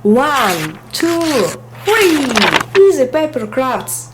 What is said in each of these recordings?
1, 2, 3. Easy paper crafts.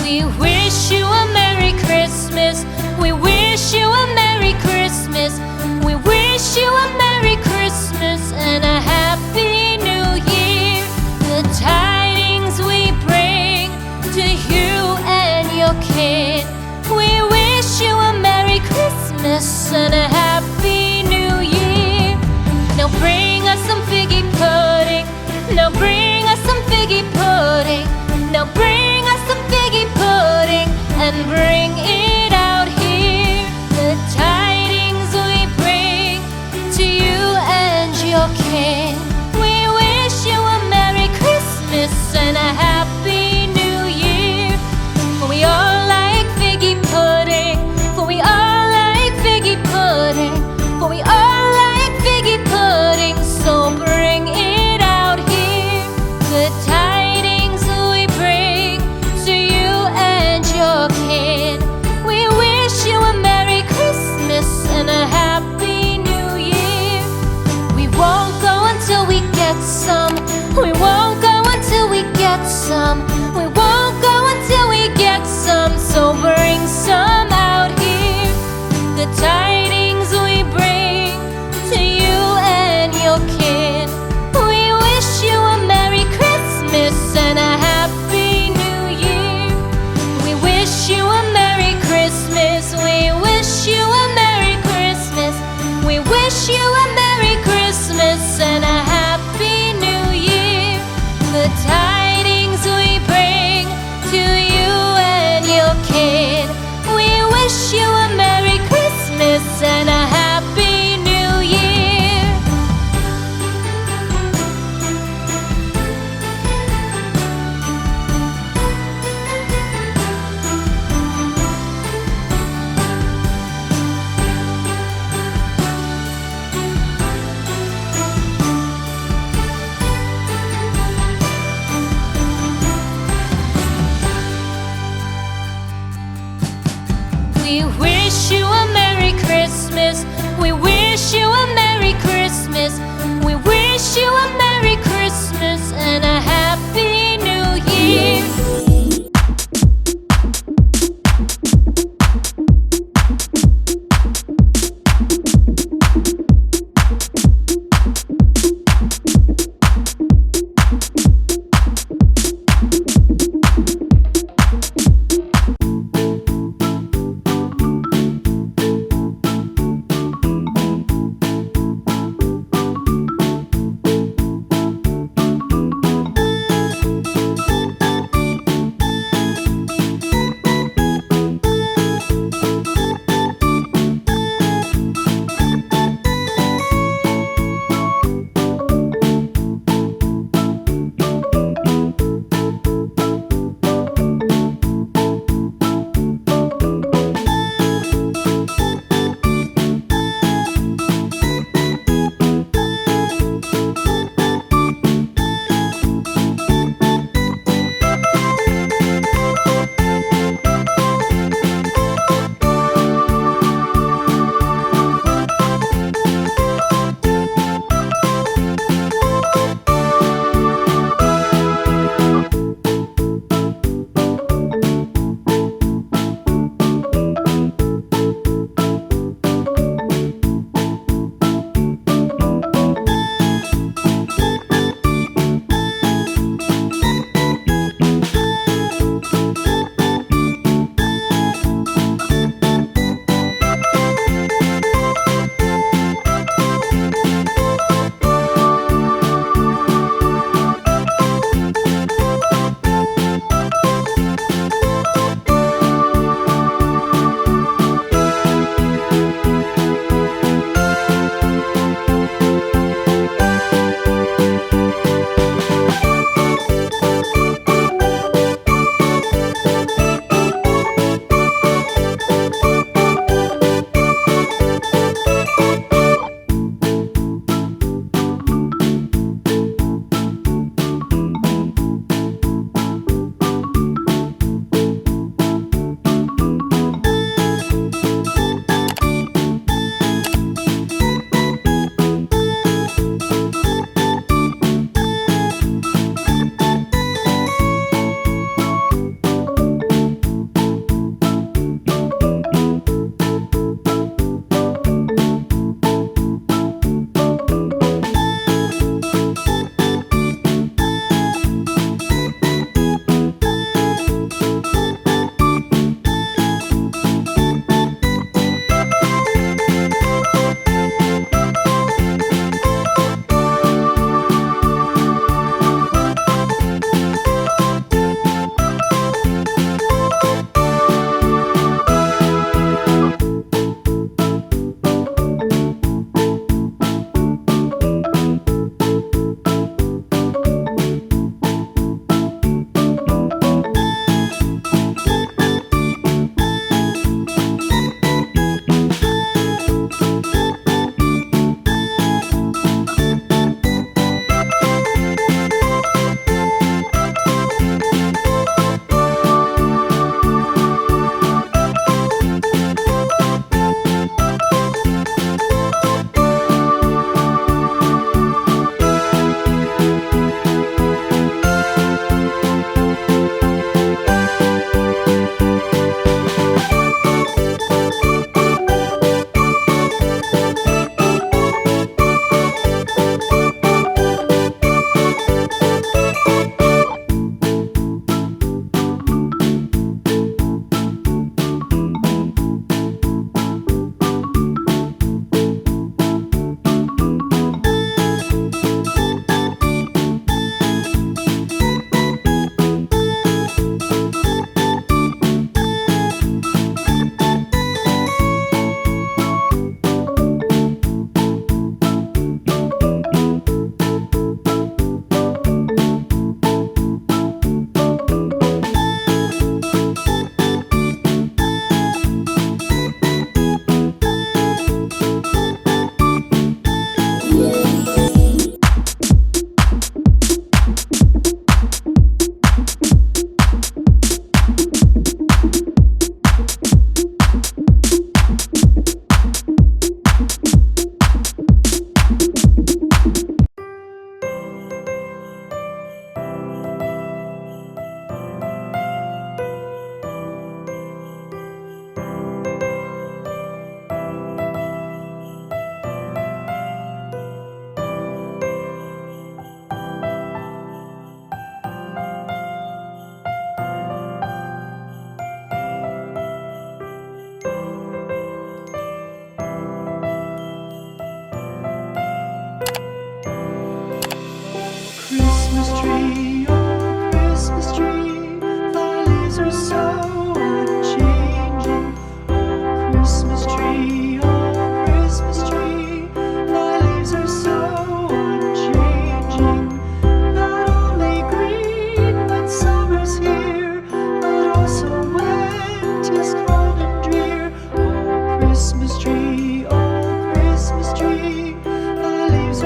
We wish you a Merry Christmas. We wish you a Merry Christmas. We wish you a Merry Christmas and a Happy New Year. The tidings we bring to you and your kid. We wish you a Merry Christmas and a Happy New Year. Now bring us some figgy pudding. Now bring us some figgy pudding. Now bring us some figgy pudding and bring it out here. The tidings we bring to you and your king. We wish you a Merry Christmas and a Happy New Year. For we all like figgy pudding. For we all like figgy pudding. For we all like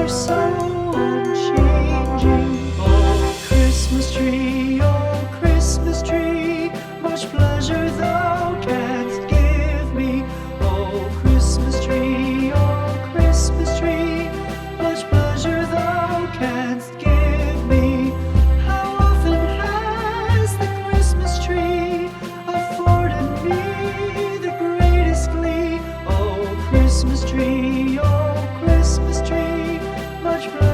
are so unchanging. Oh, Christmas tree, much pleasure thou canst give me. Oh, Christmas tree, much pleasure thou canst give me. How often has the Christmas tree afforded me the greatest glee? Oh, Christmas tree, much pleasure